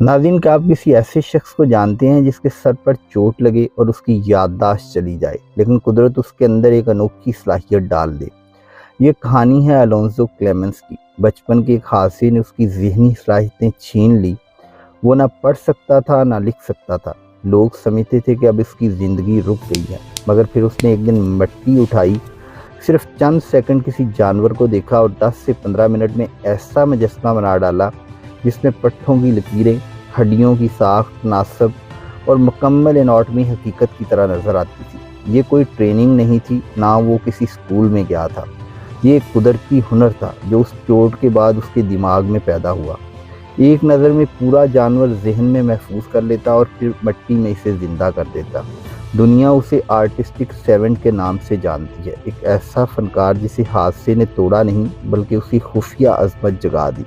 नाज़रीन, क्या आप किसी ऐसे शख्स को जानते हैं जिसके सर पर चोट लगे और उसकी याददाश्त चली जाए, लेकिन कुदरत उसके अंदर एक अनोखी सलाहियत डाल दे। ये कहानी है अलोंसो क्लेमेंस की। बचपन के एक हादसे ने उसकी ज़हनी सलाहियतें छीन ली। वो ना पढ़ सकता था ना लिख सकता था। लोग समझते थे कि अब इसकी ज़िंदगी रुक गई है, मगर फिर उसने एक दिन मिट्टी उठाई, सिर्फ चंद सेकंड किसी जानवर को देखा और 10 से 15 मिनट में ऐसा मुजस्समा बना डाला जिसमें पट्ठों की लकीरें, हड्डियों की साख तनासब और मुकम्मल एनाटॉमी हकीकत की तरह नज़र आती थी। ये कोई ट्रेनिंग नहीं थी, ना वो किसी स्कूल में गया था। ये एक कुदरती हुनर था जो उस चोट के बाद उसके दिमाग में पैदा हुआ। एक नज़र में पूरा जानवर जहन में महफूज कर लेता और फिर मिट्टी में इसे ज़िंदा कर देता। दुनिया उसे आर्टिस्टिक सेवेंट के नाम से जानती है, एक ऐसा फनकार जिसे हादसे ने तोड़ा नहीं बल्कि उसकी खुफिया अजमत जगा दी।